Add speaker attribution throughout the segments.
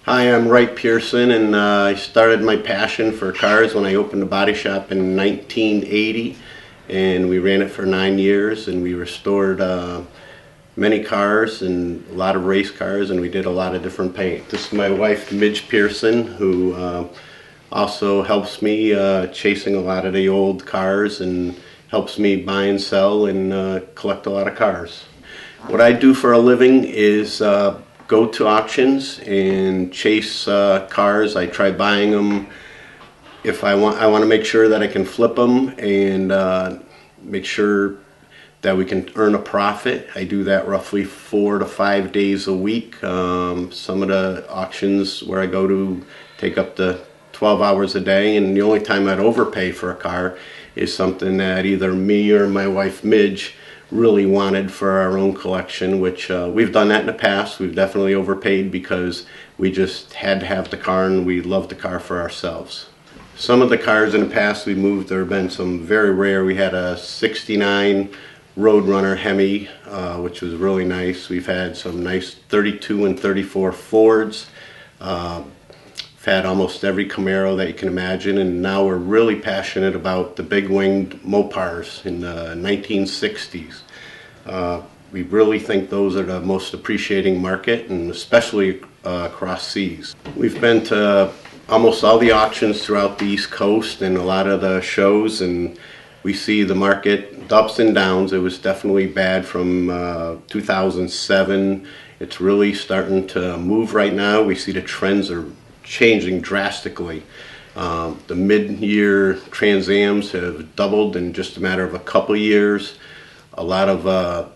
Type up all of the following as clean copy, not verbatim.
Speaker 1: Hi, I'm Wright Pearson, and I started my passion for cars when I opened a body shop in 1980, and we ran it for 9 years, and we restored many cars and a lot of race cars, and we did a lot of different paint. This is my wife, Midge Pearson, who also helps me chasing a lot of the old cars and helps me buy and sell and collect a lot of cars. What I do for a living is go to auctions and chase cars. I try buying them. If I want to make sure that I can flip them and make sure that we can earn a profit. I do that roughly 4 to 5 days a week. Some of the auctions where I go to take up to 12 hours a day, and the only time I'd overpay for a car is something that either me or my wife Midge really wanted for our own collection, which we've done that in the past. We've definitely overpaid because we just had to have the car and we loved the car for ourselves. Some of the cars in the past we moved, there have been some very rare. We had a 69 Roadrunner Hemi, which was really nice. We've had some nice 32 and 34 Fords. Had almost every Camaro that you can imagine, and now we're really passionate about the big winged Mopars in the 1960s. We really think those are the most appreciating market, and especially across seas. We've been to almost all the auctions throughout the East Coast and a lot of the shows, and we see the market ups and downs. It was definitely bad from 2007. It's really starting to move right now. We see the trends are changing drastically. The mid-year Trans Ams have doubled in just a matter of a couple years. A lot of the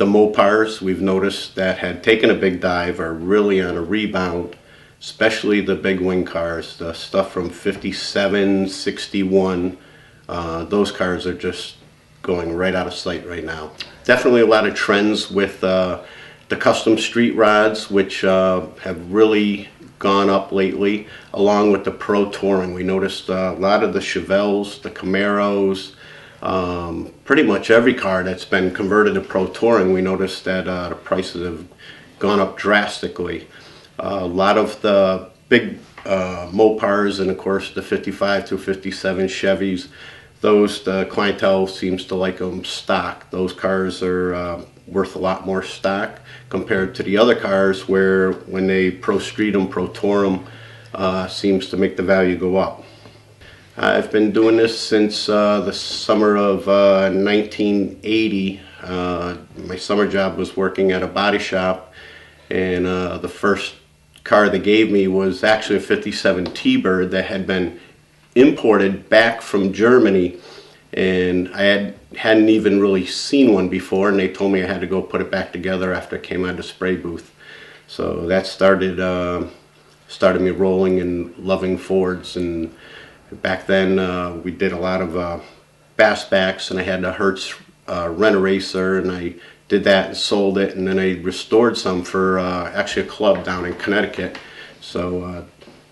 Speaker 1: Mopars we've noticed that had taken a big dive are really on a rebound, especially the big wing cars, the stuff from 57, 61. Those cars are just going right out of sight right now. Definitely a lot of trends with the custom street rods, which have really gone up lately, along with the Pro Touring. We noticed a lot of the Chevelles, the Camaros, pretty much every car that's been converted to Pro Touring, we noticed that the prices have gone up drastically. A lot of the big Mopars and of course the 55 to 57 Chevys, those, the clientele seems to like them stock. Those cars are worth a lot more stock compared to the other cars where when they Pro Street them, Pro Tour them, seems to make the value go up. I've been doing this since the summer of 1980. My summer job was working at a body shop, and the first car they gave me was actually a 57 T-Bird that had been imported back from Germany, and I hadn't even really seen one before, and they told me I had to go put it back together after I came out of the spray booth. So that started me rolling and loving Fords. And back then we did a lot of fastbacks, and I had a Hertz Rent-A-Racer, and I did that and sold it, and then I restored some for actually a club down in Connecticut. So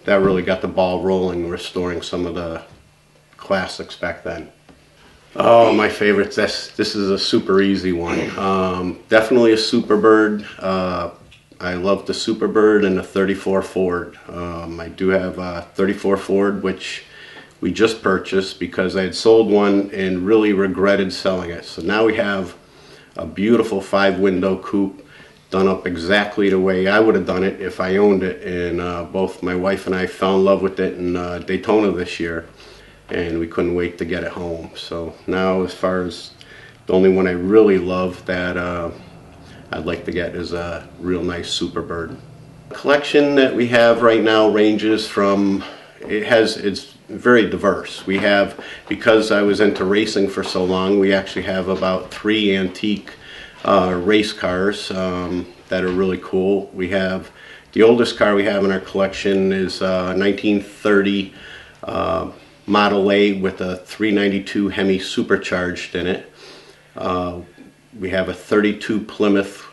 Speaker 1: that really got the ball rolling, restoring some of the classics back then. Oh, my favorites. This is a super easy one. Definitely a Superbird. I love the Superbird and the 34 Ford. I do have a 34 Ford, which we just purchased because I had sold one and really regretted selling it. So now we have a beautiful 5-window coupe done up exactly the way I would have done it if I owned it. And both my wife and I fell in love with it in Daytona this year, and we couldn't wait to get it home. So now, as far as the only one I really love that I'd like to get is a real nice Superbird. The collection that we have right now ranges from, it's very diverse. We have, because I was into racing for so long, we actually have about 3 antique race cars that are really cool. We have, the oldest car we have in our collection is 1930 Model A with a 392 Hemi supercharged in it. We have a 32 Plymouth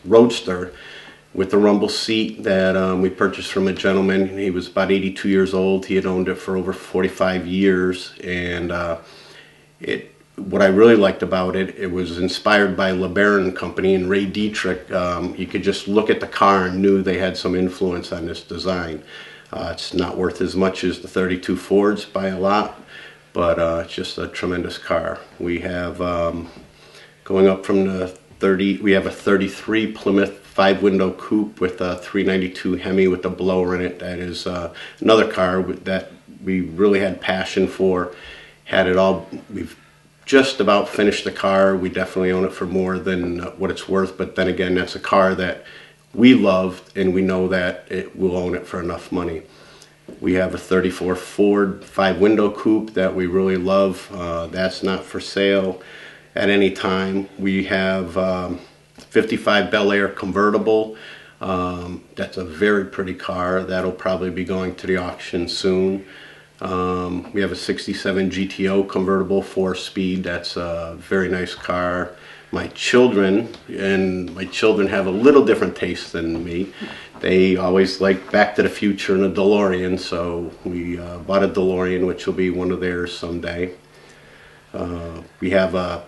Speaker 1: Roadster with the rumble seat that we purchased from a gentleman. He was about 82 years old. He had owned it for over 45 years, and it what I really liked about it, it was inspired by LeBaron Company and Ray Dietrich. You could just look at the car and knew they had some influence on this design. It's not worth as much as the 32 Fords by a lot, but it's just a tremendous car. We have, going up from the 30, we have a 33 Plymouth 5-window coupe with a 392 Hemi with a blower in it. That is another car that we really had passion for. Had it all, we've just about finished the car. We definitely own it for more than what it's worth, but then again, that's a car that we loved and we know that we'll own it for enough money. We have a 34 Ford 5-window coupe that we really love. That's not for sale at any time. We have 55 Bel Air convertible. That's a very pretty car. That'll probably be going to the auction soon. We have a 67 GTO convertible 4-speed. That's a very nice car. My children have a little different taste than me. They always like Back to the Future and a DeLorean, so we bought a DeLorean, which will be one of theirs someday. We have a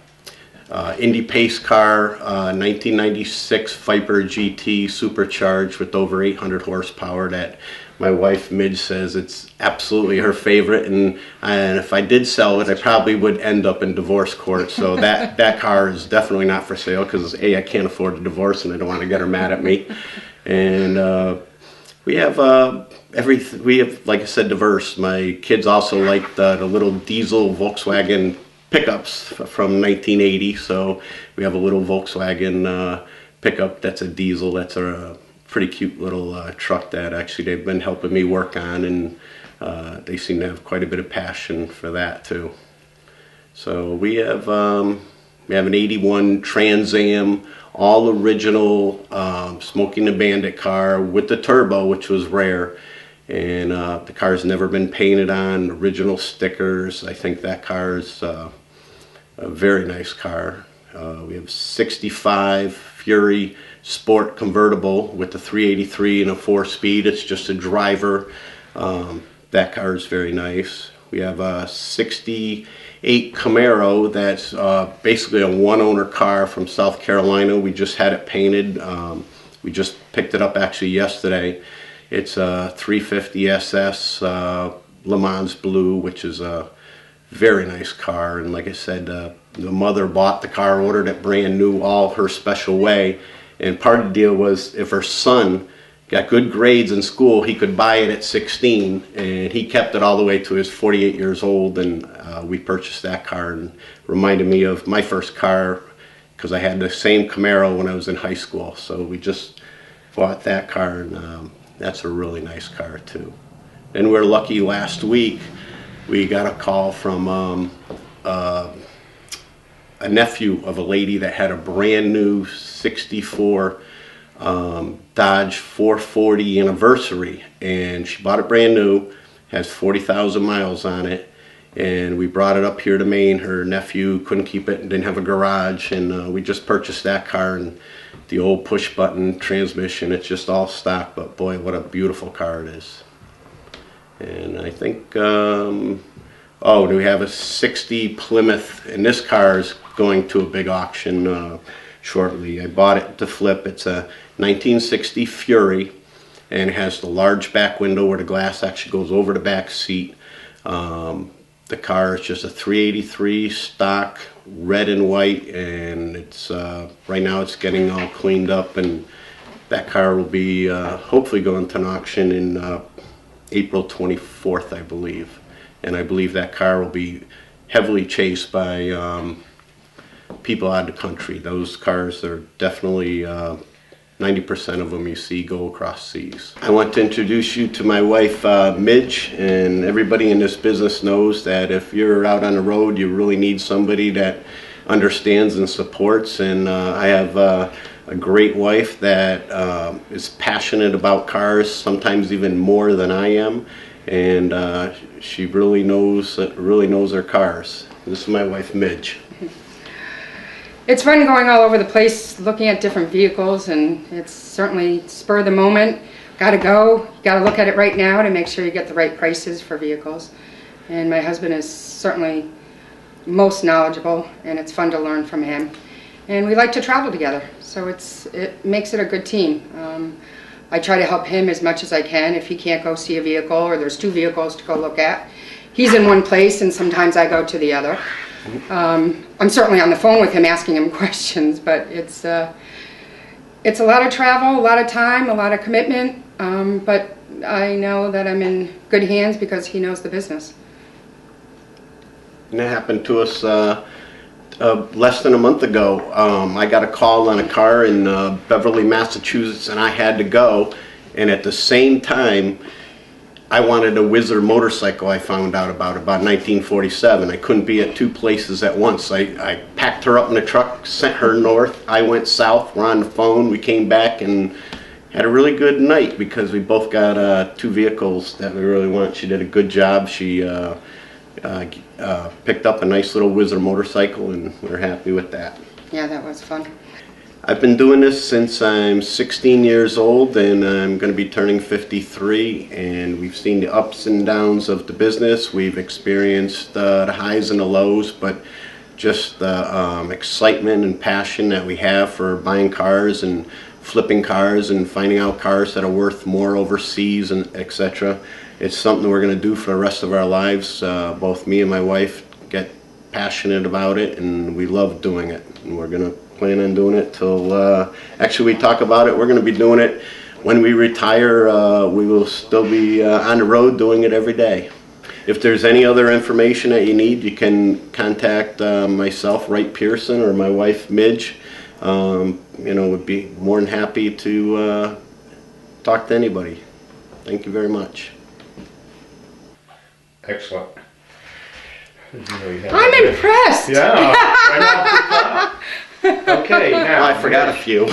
Speaker 1: Indy Pace car, 1996 Viper GT supercharged with over 800 horsepower that my wife Midge says it's absolutely her favorite, and if I did sell it, I probably would end up in divorce court. So that car is definitely not for sale because I can't afford a divorce and I don't want to get her mad at me. And we have like I said, diverse. My kids also like the little diesel Volkswagen pickups from 1980. So we have a little Volkswagen pickup that's a diesel. That's a pretty cute little truck that actually they've been helping me work on, and they seem to have quite a bit of passion for that too. So we have an 81 Trans Am, all original Smoking the Bandit car with the turbo, which was rare, and the car's never been painted on, original stickers. I think that car is a very nice car. We have 65 Fury Sport convertible with the 383 and a 4-speed. It's just a driver. That car is very nice. We have a 68 Camaro that's basically a one-owner car from South Carolina. We just had it painted. We just picked it up actually yesterday. It's a 350 SS Le Mans Blue, which is a very nice car. And like I said, the mother bought the car, ordered it brand new, all her special way. And part of the deal was if her son got good grades in school, he could buy it at 16, and he kept it all the way to his 48 years old, and we purchased that car, and reminded me of my first car because I had the same Camaro when I was in high school. So we just bought that car, and that's a really nice car too. And we're lucky, last week we got a call from a nephew of a lady that had a brand new 64 Dodge 440 anniversary, and she bought it brand new, has 40,000 miles on it, and we brought it up here to Maine. Her nephew couldn't keep it and didn't have a garage, and we just purchased that car, and the old push button transmission, it's just all stock, but boy, what a beautiful car it is. And I think oh, do we have a 60 Plymouth, and this car is going to a big auction shortly. I bought it to flip. It's a 1960 Fury, and it has the large back window where the glass actually goes over the back seat. The car is just a 383 stock, red and white, and it's right now it's getting all cleaned up, and that car will be hopefully going to an auction in April 24th, I believe. And I believe that car will be heavily chased by people out of the country. Those cars are definitely 90% of them you see go across seas. I want to introduce you to my wife Midge, and everybody in this business knows that if you're out on the road, you really need somebody that understands and supports, and I have a great wife that is passionate about cars, sometimes even more than I am, and she really knows her cars. This is my wife Midge.
Speaker 2: It's fun going all over the place looking at different vehicles, and it's certainly spur of the moment. Gotta go, gotta look at it right now to make sure you get the right prices for vehicles. And my husband is certainly most knowledgeable, and it's fun to learn from him. And we like to travel together, so it makes it a good team. I try to help him as much as I can. If he can't go see a vehicle or there's 2 vehicles to go look at, he's in one place and sometimes I go to the other. I'm certainly on the phone with him asking him questions, but it's a lot of travel, a lot of time, a lot of commitment, but I know that I'm in good hands because he knows the business.
Speaker 1: And that happened to us less than a month ago. I got a call on a car in Beverly, Massachusetts, and I had to go. And at the same time, I wanted a Whizzer motorcycle I found out about 1947. I couldn't be at 2 places at once. I packed her up in the truck, sent her north. I went south. We're on the phone. We came back and had a really good night because we both got 2 vehicles that we really want. She did a good job. She picked up a nice little Whizzer motorcycle, and we're happy with that.
Speaker 2: Yeah, that was fun.
Speaker 1: I've been doing this since I'm 16 years old, and I'm going to be turning 53, and we've seen the ups and downs of the business. We've experienced the highs and the lows, but just the excitement and passion that we have for buying cars and flipping cars and finding out cars that are worth more overseas and etc. It's something we're going to do for the rest of our lives. Both me and my wife get passionate about it, and we love doing it, and we're going to plan on doing it till actually we talk about it. We're going to be doing it when we retire. We will still be on the road doing it every day. If there's any other information that you need, you can contact myself, Wright Pearson, or my wife, Midge. Would be more than happy to talk to anybody. Thank you very much.
Speaker 3: Excellent.
Speaker 2: I'm impressed.
Speaker 3: Yeah. Right off the top. Okay, now.
Speaker 1: Well, I forgot a few.